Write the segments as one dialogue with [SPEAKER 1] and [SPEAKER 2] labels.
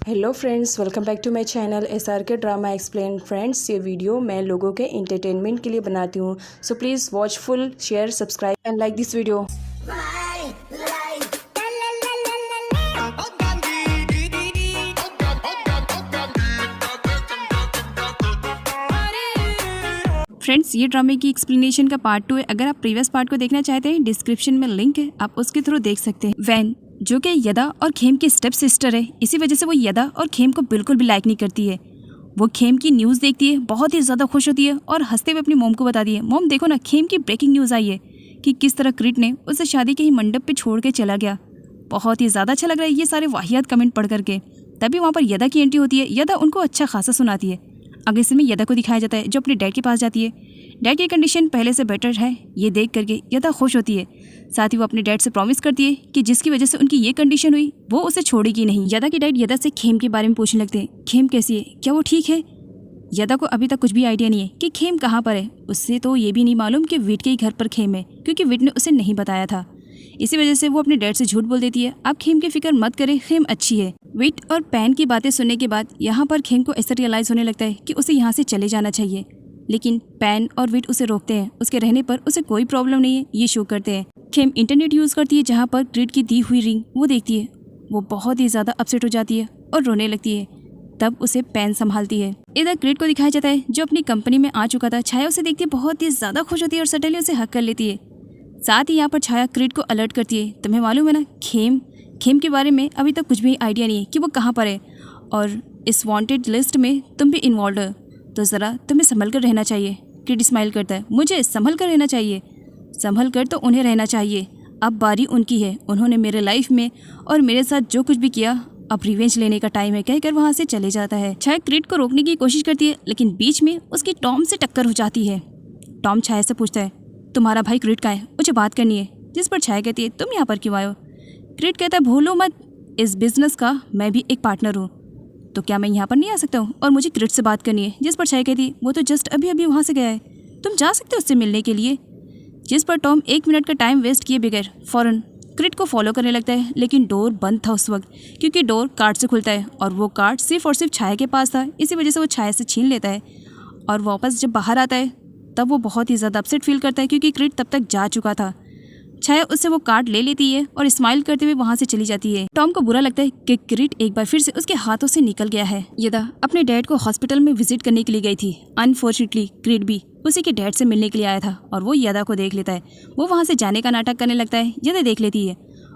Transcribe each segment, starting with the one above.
[SPEAKER 1] Hello friends, welcome back to my channel SRK drama explain. Friends, ये video मैं लोगों के एंटरटेनमेंट के लिए बनाती हूँ, so please watch full, share, subscribe and like this video.
[SPEAKER 2] Friends, ये ड्रामे की एक्सप्लेनेशन का पार्ट 2 है। अगर आप प्रीवियस पार्ट को देखना चाहते हैं, डिस्क्रिप्शन में लिंक है, आप उसके थ्रू देख सकते हैं। वैन जो कि यदा और खेम की स्टेप सिस्टर है, इसी वजह से वो यदा और खेम को बिल्कुल भी लाइक नहीं करती है। वो खेम की न्यूज़ देखती है, बहुत ही ज़्यादा खुश होती है और हंसते हुए अपनी मोम को बताती है, मोम देखो ना, खेम की ब्रेकिंग न्यूज़ आई है कि किस तरह क्रिट ने उसे शादी के ही मंडप पे छोड़ के चला गया। बहुत ही ज़्यादा अच्छा लग रहा है ये सारे वाहियात कमेंट पढ़ करके। तभी वहाँ पर यदा की एंट्री होती है। यदा उनको अच्छा खासा सुनाती है। अगले सीन में यदा को दिखाया जाता है जो अपने डैड के पास जाती है। डैड की कंडीशन पहले से बेटर है, ये देख करके यदा खुश होती है। साथ ही वो अपने डैड से प्रॉमिस करती है कि जिसकी वजह से उनकी ये कंडीशन हुई वो उसे छोड़ेगी नहीं। यदा के डैड यदा से खेम के बारे में पूछने लगते हैं, खेम कैसी है, क्या वो ठीक है। यदा को अभी तक कुछ भी आइडिया नहीं है कि खेम कहाँ पर है। उससे तो ये भी नहीं मालूम कि विट के ही घर पर खेम है, क्योंकि विट ने उसे नहीं बताया था। इसी वजह से वो अपने डैड से झूठ बोल देती है, आप खेम की फिक्र मत करें, खेम अच्छी है। विट और पैन की बातें सुनने के बाद यहाँ पर खेम को ऐसा रियलाइज होने लगता है कि उसे यहाँ से चले जाना चाहिए, लेकिन पैन और विट उसे रोकते हैं। उसके रहने पर उसे कोई प्रॉब्लम नहीं है, ये शो करते हैं। खेम इंटरनेट यूज़ करती है, जहाँ पर क्रिट की दी हुई रिंग वो देखती है। वो बहुत ही ज़्यादा अपसेट हो जाती है और रोने लगती है। तब उसे पैन संभालती है। इधर क्रिट को दिखाया जाता है जो अपनी कंपनी में आ चुका था। छाया उसे देखती है, बहुत ही ज़्यादा खुश होती है और सडनली उसे हक कर लेती है। साथ ही यहाँ पर छाया क्रिट को अलर्ट करती है, तुम्हें मालूम है ना, खेम के बारे में अभी तक कुछ भी आइडिया नहीं है कि वो कहाँ पर है, और इस वांटेड लिस्ट में तुम भी इन्वॉल्व हो, तो ज़रा तुम्हें संभल कर रहना चाहिए। क्रिट स्माइल करता है, मुझे संभल कर रहना चाहिए, संभल कर तो उन्हें रहना चाहिए। अब बारी उनकी है, उन्होंने मेरे लाइफ में और मेरे साथ जो कुछ भी किया, अब रिवेंज लेने का टाइम है, कहकर वहाँ से चले जाता है। छाया क्रिट को रोकने की कोशिश करती है, लेकिन बीच में उसकी टॉम से टक्कर हो जाती है। टॉम छाया से पूछता है, तुम्हारा भाई क्रिट कहाँ है, मुझे बात करनी है। जिस पर छाया कहती है, तुम यहाँ पर क्यों आए हो। क्रिट कहता है, भूलो मत, इस बिजनेस का मैं भी एक पार्टनर हूँ, तो क्या मैं यहाँ पर नहीं आ सकता हूँ, और मुझे क्रिट से बात करनी है। जिस पर छाया कहती है, वो तो जस्ट अभी अभी वहाँ से गया है, तुम जा सकते हो उससे मिलने के लिए। जिस पर टॉम 1 मिनट का टाइम वेस्ट किए बगैर फौरन क्रिट को फॉलो करने लगता है, लेकिन डोर बंद था उस वक्त, क्योंकि डोर कार्ड से खुलता है और वो कार्ड सिर्फ और सिर्फ छाया के पास था। इसी वजह से वो छाया से छीन लेता है और वापस जब बाहर आता है तब वो बहुत ही ज़्यादा अपसेट फील करता है, क्योंकि क्रिट तब तक जा चुका था। छाया उससे वो कार्ड ले लेती है और स्माइल करते हुए वहाँ से चली जाती है। टॉम को बुरा लगता है कि क्रिट एक बार फिर से उसके हाथों से निकल गया है। यदा अपने डैड को हॉस्पिटल में विजिट करने के लिए गई थी। अनफॉर्चुनेटली क्रिट भी उसी के डैड से मिलने के लिए आया था और वो यदा को देख लेता है। वो वहाँ से जाने का नाटक करने लगता है। यदा देख लेती है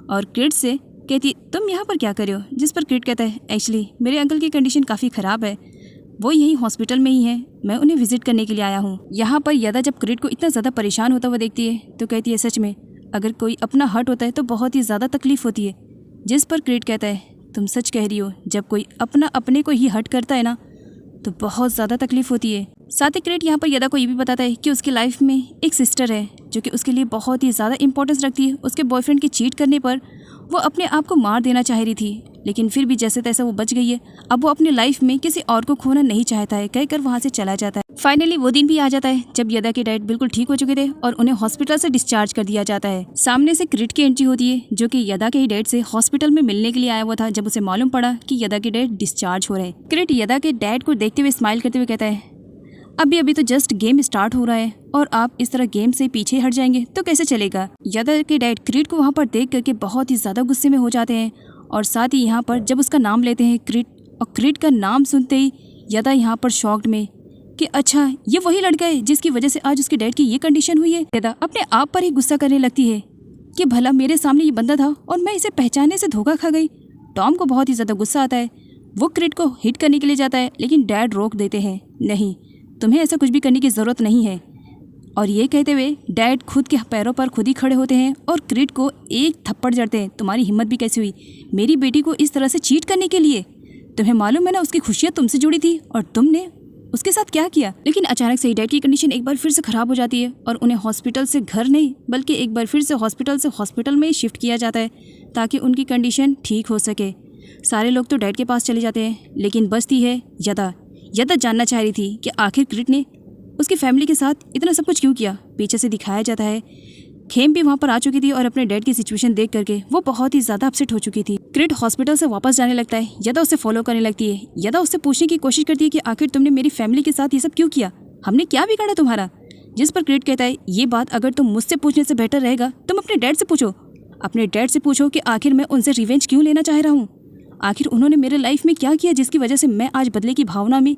[SPEAKER 2] और क्रिट से कहती, तुम यहाँ पर क्या कर रहे हो। जिस पर क्रिट कहता है, एक्चुअली मेरे अंकल की कंडीशन काफ़ी ख़राब है, वो यहीं हॉस्पिटल में ही है, मैं उन्हें विजिट करने के लिए आया हूँ। यहाँ पर यदा जब क्रिट को इतना ज़्यादा परेशान होता हुआ देखती है तो कहती है, सच में अगर कोई अपना हर्ट होता है तो बहुत ही ज़्यादा तकलीफ होती है। जिस पर क्रिट कहता है, तुम सच कह रही हो, जब कोई अपना अपने को ही हर्ट करता है ना तो बहुत ज़्यादा तकलीफ होती है। साथ ही क्रिट यहाँ पर यदा को ये भी बताता है कि उसकी लाइफ में एक सिस्टर है जो कि उसके लिए बहुत ही ज़्यादा इंपॉर्टेंस रखती है। उसके बॉयफ्रेंड के चीट करने पर वो अपने आप को मार देना चाह रही थी, लेकिन फिर भी जैसे तैसे वो बच गई है। अब वो अपनी लाइफ में किसी और को खोना नहीं चाहता है, कहकर वहाँ से चला जाता है। फाइनली वो दिन भी आ जाता है जब यदा के डैड बिल्कुल ठीक हो चुके थे और उन्हें हॉस्पिटल से डिस्चार्ज कर दिया जाता है। सामने से क्रिट की एंट्री होती है जो कि यदा के ही डैड से हॉस्पिटल में मिलने के लिए आया हुआ था, जब उसे मालूम पड़ा कि यदा के डैड डिस्चार्ज हो रहे हैं। क्रिट यदा के डैड को देखते हुए स्माइल करते हुए कहता है, अभी तो जस्ट गेम स्टार्ट हो रहा है और आप इस तरह गेम से पीछे हट जाएंगे तो कैसे चलेगा। यदा के डैड क्रिट को वहाँ पर देख करके बहुत ही ज़्यादा गुस्से में हो जाते हैं और साथ ही यहाँ पर जब उसका नाम लेते हैं क्रिट, और क्रिट का नाम सुनते ही यदा यहाँ पर शॉक्ड में कि अच्छा ये वही लड़का है जिसकी वजह से आज उसके डैड की ये कंडीशन हुई है। यदा अपने आप पर ही गुस्सा करने लगती है कि भला मेरे सामने ये बंदा था और मैं इसे पहचानने से धोखा खा गई। टॉम को बहुत ही ज़्यादा गुस्सा आता है। वो क्रिट को हिट करने के लिए जाता है, लेकिन डैड रोक देते हैं, नहीं तुम्हें ऐसा कुछ भी करने की ज़रूरत नहीं है। और ये कहते हुए डैड खुद के पैरों पर खुद ही खड़े होते हैं और क्रिट को एक थप्पड़ जड़ते हैं। तुम्हारी हिम्मत भी कैसी हुई मेरी बेटी को इस तरह से चीट करने के लिए। तुम्हें मालूम है ना उसकी खुशियाँ तुमसे जुड़ी थी और तुमने उसके साथ क्या किया। लेकिन अचानक से ही डैड की कंडीशन एक बार फिर से ख़राब हो जाती है और उन्हें हॉस्पिटल से घर नहीं बल्कि एक बार फिर से हॉस्पिटल में शिफ्ट किया जाता है ताकि उनकी कंडीशन ठीक हो सके। सारे लोग तो डैड के पास चले जाते हैं, लेकिन बचती है यदा। यदा जानना चाह रही थी कि आखिर क्रिट ने उसकी फैमिली के साथ इतना सब कुछ क्यों किया। पीछे से दिखाया जाता है खेम भी वहाँ पर आ चुकी थी और अपने डैड की सिचुएशन देख करके वो बहुत ही ज्यादा अपसेट हो चुकी थी। क्रिट हॉस्पिटल से वापस जाने लगता है। यदा उसे फॉलो करने लगती है। यदा उससे पूछने की कोशिश करती है कि आखिर तुमने मेरी फैमिली के साथ ये सब क्यों किया, हमने क्या बिगाड़ा तुम्हारा। जिस पर क्रिट कहता है ये बात अगर तुम मुझसे पूछने से बेटर रहेगा तुम अपने डैड से पूछो। अपने डैड से पूछो कि आखिर मैं उनसे रिवेंज क्यों लेना चाह रहा हूँ, आखिर उन्होंने मेरे लाइफ में क्या किया जिसकी वजह से मैं आज बदले की भावना में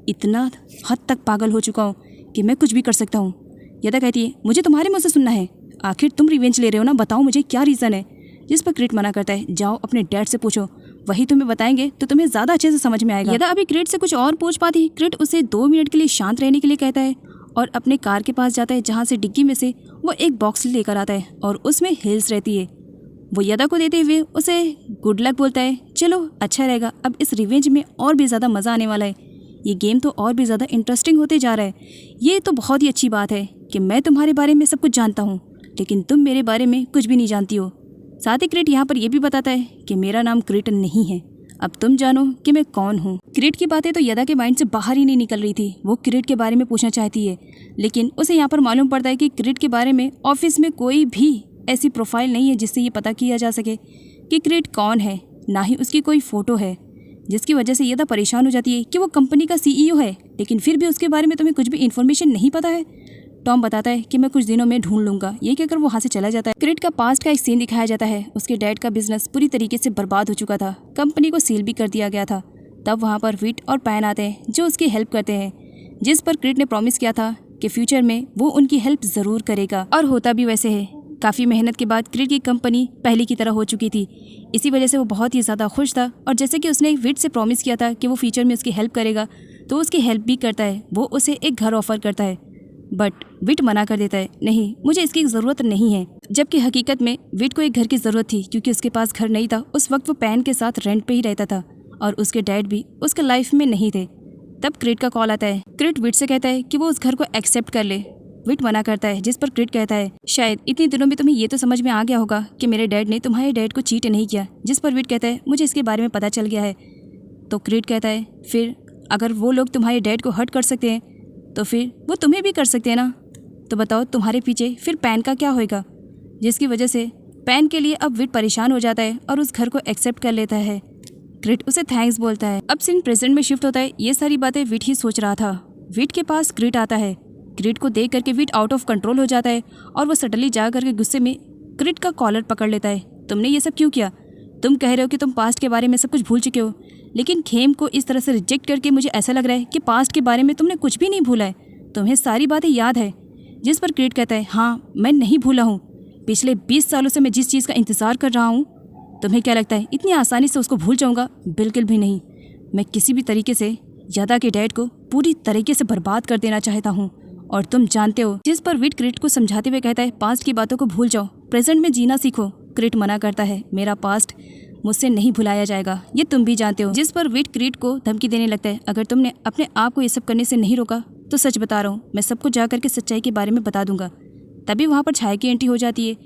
[SPEAKER 2] इतना हद तक पागल हो चुका हूँ कि मैं कुछ भी कर सकता हूँ। यदा कहती है मुझे तुम्हारे मुँह से सुनना है, आखिर तुम रिवेंज ले रहे हो ना, बताओ मुझे क्या रीज़न है। जिस पर क्रिट मना करता है जाओ अपने डैड से पूछो, वही तुम्हें बताएंगे तो तुम्हें ज़्यादा अच्छे से समझ में आएगा। यदा अभी क्रिट से कुछ और पूछ पाती, क्रिट उसे 2 मिनट के लिए शांत रहने के लिए कहता है और अपने कार के पास जाता है जहाँ से डिग्गी में से वो एक बॉक्स लेकर आता है और उसमें हिल्स रहती है। वो यदा को देते हुए उसे गुड लक बोलता है, चलो अच्छा रहेगा, अब इस रिवेंज में और भी ज़्यादा मज़ा आने वाला है, ये गेम तो और भी ज़्यादा इंटरेस्टिंग होते जा रहा है। ये तो बहुत ही अच्छी बात है कि मैं तुम्हारे बारे में सब कुछ जानता हूँ लेकिन तुम मेरे बारे में कुछ भी नहीं जानती हो। साथ ही क्रिट यहाँ पर यह भी बताता है कि मेरा नाम क्रिट नहीं है, अब तुम जानो कि मैं कौन हूँ। क्रिट की बातें तो यदा के माइंड से बाहर ही नहीं निकल रही थी। वो क्रिट के बारे में पूछना चाहती है लेकिन उसे यहाँ पर मालूम पड़ता है कि क्रिट के बारे में ऑफिस में कोई भी ऐसी प्रोफाइल नहीं है जिससे ये पता किया जा सके कि क्रिट कौन है, ना ही उसकी कोई फ़ोटो है। जिसकी वजह से यदा परेशान हो जाती है कि वो कंपनी का CEO है लेकिन फिर भी उसके बारे में तुम्हें कुछ भी इन्फॉर्मेशन नहीं पता है। टॉम बताता है कि मैं कुछ दिनों में ढूंढ लूंगा। ये कहकर वो वहाँ से चला जाता है। क्रिट का पास्ट का एक सीन दिखाया जाता है। उसके डैड का बिजनेस पूरी तरीके से बर्बाद हो चुका था, कंपनी को सील भी कर दिया गया था। तब वहाँ पर विट और पैन आते हैं जो उसकी हेल्प करते हैं, जिस पर क्रिट ने प्रॉमिस किया था कि फ्यूचर में वो उनकी हेल्प ज़रूर करेगा और होता भी वैसे है। काफ़ी मेहनत के बाद क्रिट की कंपनी पहले की तरह हो चुकी थी, इसी वजह से वो बहुत ही ज़्यादा खुश था। और जैसे कि उसने विट से प्रॉमिस किया था कि वो फ्यूचर में उसकी हेल्प करेगा तो उसकी हेल्प भी करता है। वो उसे एक घर ऑफर करता है बट विट मना कर देता है, नहीं मुझे इसकी ज़रूरत नहीं है। जबकि हकीकत में विट को एक घर की ज़रूरत थी क्योंकि उसके पास घर नहीं था। उस वक्त वो पैन के साथ रेंट पे ही रहता था और उसके डैड भी उसके लाइफ में नहीं थे। तब क्रिट का कॉल आता है। क्रिट विट से कहता है कि वो उस घर को एक्सेप्ट कर ले। विट मना करता है, जिस पर क्रिट कहता है शायद इतने दिनों में तुम्हें ये तो समझ में आ गया होगा कि मेरे डैड ने तुम्हारे डैड को चीट नहीं किया। जिस पर विट कहता है मुझे इसके बारे में पता चल गया है। तो क्रिट कहता है फिर अगर वो लोग तुम्हारे डैड को हर्ट कर सकते हैं तो फिर वो तुम्हें भी कर सकते हैं ना, तो बताओ तुम्हारे पीछे फिर पैन का क्या होएगा। जिसकी वजह से पैन के लिए अब विट परेशान हो जाता है और उस घर को एक्सेप्ट कर लेता है। क्रिट उसे थैंक्स बोलता है। अब सीन प्रेजेंट में शिफ्ट होता है। ये सारी बातें विट ही सोच रहा था। विट के पास क्रिट आता है। क्रिट को देख करके विट आउट ऑफ कंट्रोल हो जाता है और वो सडनली जा करके गुस्से में क्रिट का कॉलर पकड़ लेता है। तुमने ये सब क्यों किया? तुम कह रहे हो कि तुम पास्ट के बारे में सब कुछ भूल चुके हो, लेकिन खेम को इस तरह से रिजेक्ट करके मुझे ऐसा लग रहा है कि पास्ट के बारे में तुमने कुछ भी नहीं भूला है, तुम्हें सारी बातें याद है। जिस पर क्रिट कहता है हाँ मैं नहीं भूला हूँ, पिछले 20 सालों से मैं जिस चीज़ का इंतज़ार कर रहा हूँ, तुम्हें क्या लगता है इतनी आसानी से उसको भूल जाऊँगा? बिल्कुल भी नहीं। मैं किसी भी तरीके से यदा के डैड को पूरी तरीके से बर्बाद कर देना चाहता हूँ और तुम जानते हो। जिस पर विट क्रिट को समझाते हुए कहता है पास्ट की बातों को भूल जाओ, प्रेजेंट में जीना सीखो। क्रिट मना करता है, मेरा पास्ट मुझसे नहीं भुलाया जाएगा, ये तुम भी जानते हो। जिस पर विट क्रिट को धमकी देने लगता है, अगर तुमने अपने आप को ये सब करने से नहीं रोका तो सच बता रहा हूँ मैं सबको जा करके सच्चाई के बारे में बता दूंगा। तभी वहाँ पर छाया की एंट्री हो जाती है।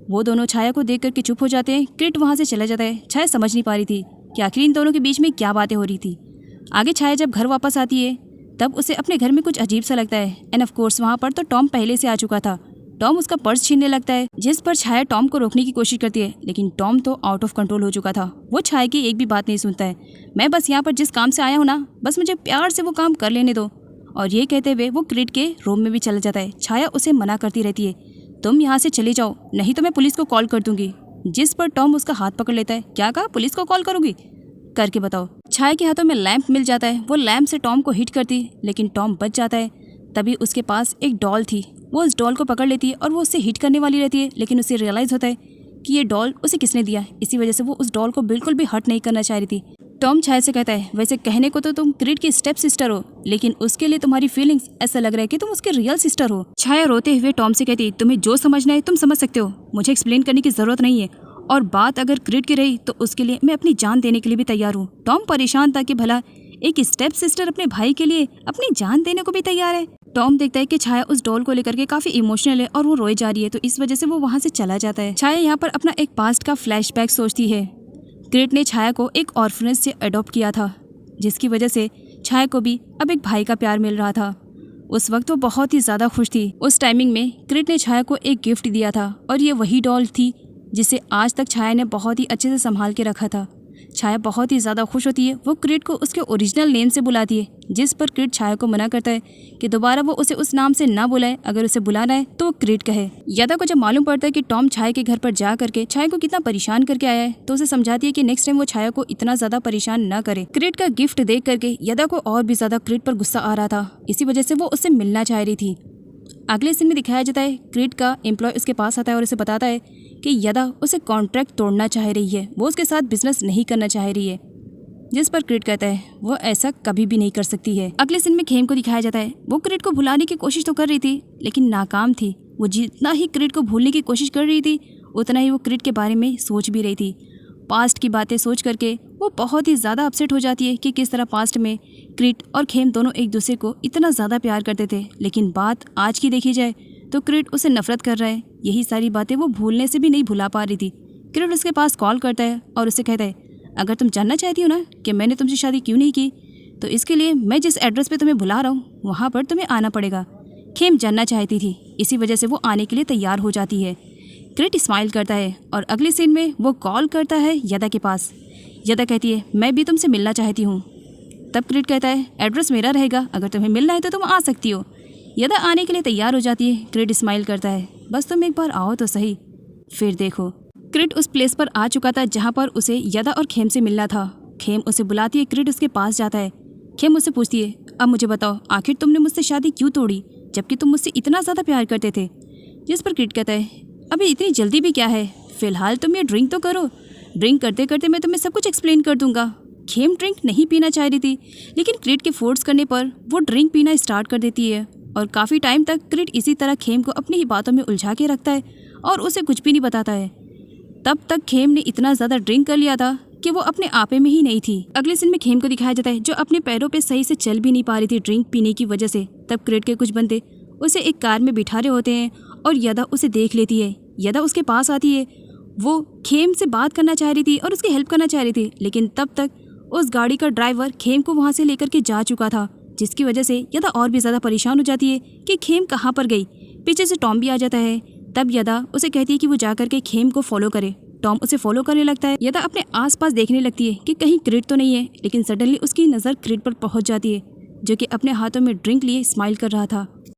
[SPEAKER 2] वो दोनों छाया को देख करके चुप हो जाते हैं। क्रिट वहाँ से चला जाता है। छाया समझ नहीं पा रही थी कि आखिर इन दोनों के बीच में क्या बातें हो रही थी। आगे छाया जब घर वापस आती है तब उसे अपने घर में कुछ अजीब सा लगता है। एंड ऑफ कोर्स वहाँ पर तो टॉम पहले से आ चुका था। टॉम उसका पर्स छीनने लगता है, जिस पर छाया टॉम को रोकने की कोशिश करती है, लेकिन टॉम तो आउट ऑफ कंट्रोल हो चुका था। वो छाया की एक भी बात नहीं सुनता है। मैं बस यहाँ पर जिस काम से आया हूँ ना, बस मुझे प्यार से वो काम कर लेने दो। और ये कहते हुए वो क्रिट के रूम में भी चला जाता है। छाया उसे मना करती रहती है, तुम यहाँ से चले जाओ नहीं तो मैं पुलिस को कॉल कर दूंगी। जिस पर टॉम उसका हाथ पकड़ लेता है। क्या कहा? पुलिस को कॉल करोगी? करके बताओ। छाया के हाथों में लैंप मिल जाता है। वो लैंप से टॉम को हिट करती लेकिन टॉम बच जाता है। तभी उसके पास एक डॉल थी। वो उस डॉल को पकड़ लेती है और वो उससे हिट करने वाली रहती है, लेकिन उसे रियलाइज़ होता है कि ये डॉल उसे किसने दिया। इसी वजह से वो उस डॉल को बिल्कुल भी हर्ट नहीं करना चाह रही थी। टॉम छाया से कहता है, वैसे कहने को तो तुम क्रिट की स्टेप सिस्टर हो, लेकिन उसके लिए तुम्हारी फीलिंग्स ऐसा लग रहा है कि तुम उसके रियल सिस्टर हो। छाया रोते हुए टॉम से कहती, तुम्हें जो समझना है तुम समझ सकते हो, मुझे एक्सप्लेन करने की जरूरत नहीं है। और बात अगर क्रिट की रही तो उसके लिए मैं अपनी जान देने के लिए भी तैयार हूँ। टॉम परेशान था कि भला एक स्टेप सिस्टर अपने भाई के लिए अपनी जान देने को भी तैयार है। टॉम देखता है कि छाया उस डॉल को लेकर के काफी इमोशनल है और वो रोए जा रही है, तो इस वजह से वो वहाँ से चला जाता है। छाया यहाँ पर अपना एक पास्ट का फ्लैशबैक सोचती है। क्रिट ने छाया को एक ऑर्फनेज से अडॉप्ट किया था, जिसकी वजह से छाया को भी अब एक भाई का प्यार मिल रहा था। उस वक्त वो बहुत ही ज्यादा खुश थी। उस टाइमिंग में क्रिट ने छाया को एक गिफ्ट दिया था और ये वही डॉल थी जिसे आज तक छाया ने बहुत ही अच्छे से संभाल के रखा था। छाया बहुत ही ज़्यादा खुश होती है। वो क्रिट को उसके ओरिजिनल नेम से बुलाती है, जिस पर क्रिट छाया को मना करता है कि दोबारा वो उसे उस नाम से ना बुलाए। अगर उसे बुलाना है तो वो क्रिट कहे। यदा को जब मालूम पड़ता है कि टॉम छाया के घर पर जा करके छाया को कितना परेशान करके आया है, तो उसे समझाती है कि नेक्स्ट टाइम वो छाया को इतना ज़्यादा परेशान ना करे। क्रिट का गिफ्ट देख करके यदा को और भी ज़्यादा क्रिट पर गुस्सा आ रहा था। इसी वजह से वो उससे मिलना चाह रही थी। अगले सीन में दिखाया जाता है क्रिट का एम्प्लॉय उसके पास आता है और उसे बताता है कि यदा उसे कॉन्ट्रैक्ट तोड़ना चाह रही है, वो उसके साथ बिजनेस नहीं करना चाह रही है। जिस पर क्रिट कहता है वो ऐसा कभी भी नहीं कर सकती है। अगले सीन में खेम को दिखाया जाता है। वो क्रिट को भुलाने की कोशिश तो कर रही थी लेकिन नाकाम थी। वो जितना ही क्रिट को भूलने की कोशिश कर रही थी उतना ही वो क्रिट के बारे में सोच भी रही थी। पास्ट की बातें सोच करके वो बहुत ही ज़्यादा अपसेट हो जाती है कि किस तरह पास्ट में क्रिट और खेम दोनों एक दूसरे को इतना ज़्यादा प्यार करते थे, लेकिन बात आज की देखी जाए तो क्रिट उसे नफरत कर रहा है। यही सारी बातें वो भूलने से भी नहीं भुला पा रही थी। क्रिट उसके पास कॉल करता है और उसे कहता है अगर तुम जानना चाहती हो ना कि मैंने तुमसे शादी क्यों नहीं की, तो इसके लिए मैं जिस एड्रेस पे तुम्हें बुला रहा हूँ वहाँ पर तुम्हें आना पड़ेगा। खेम जानना चाहती थी, इसी वजह से वो आने के लिए तैयार हो जाती है। क्रिट स्माइल करता है और अगले सीन में वो कॉल करता है यदा के पास। यदा कहती है मैं भी तुमसे मिलना चाहती हूँ। तब क्रिट कहता है एड्रेस मेरा रहेगा, अगर तुम्हें मिलना है तो तुम आ सकती हो। यदा आने के लिए तैयार हो जाती है। क्रिट स्माइल करता है बस तुम एक बार आओ तो सही। फिर देखो क्रिट उस प्लेस पर आ चुका था जहाँ पर उसे यदा और खेम से मिलना था। खेम उसे बुलाती है, क्रिट उसके पास जाता है। खेम उससे पूछती है अब मुझे बताओ आखिर तुमने मुझसे शादी क्यों तोड़ी जबकि तुम मुझसे इतना ज़्यादा प्यार करते थे। जिस पर क्रिट कहता है अभी इतनी जल्दी भी क्या है, फिलहाल तुम ये ड्रिंक तो करो, ड्रिंक करते करते मैं तुम्हें सब कुछ एक्सप्लेन कर दूंगा। खेम ड्रिंक नहीं पीना चाह रही थी लेकिन क्रिट के फोर्स करने पर वो ड्रिंक पीना स्टार्ट कर देती है और काफ़ी टाइम तक क्रिट इसी तरह खेम को अपनी ही बातों में उलझा के रखता है और उसे कुछ भी नहीं बताता है। तब तक खेम ने इतना ज़्यादा ड्रिंक कर लिया था कि वो अपने आपे में ही नहीं थी। अगले सीन में खेम को दिखाया जाता है जो अपने पैरों पे सही से चल भी नहीं पा रही थी ड्रिंक पीने की वजह से। तब क्रिट के कुछ बंदे उसे एक कार में बिठा रहे होते हैं और यदा उसे देख लेती है। यदा उसके पास आती है। वो खेम से बात करना चाह रही थी और उसकी हेल्प करना चाह रही थी, लेकिन तब तक उस गाड़ी का ड्राइवर खेम को वहाँ से लेकर के जा चुका था, जिसकी वजह से यदा और भी ज़्यादा परेशान हो जाती है कि खेम कहाँ पर गई। पीछे से टॉम भी आ जाता है। तब यदा उसे कहती है कि वो जा करके खेम को फॉलो करे। टॉम उसे फॉलो करने लगता है। यदा अपने आसपास देखने लगती है कि कहीं क्रिट तो नहीं है, लेकिन सडनली उसकी नज़र क्रिट पर पहुंच जाती है जो कि अपने हाथों में ड्रिंक लिए स्माइल कर रहा था।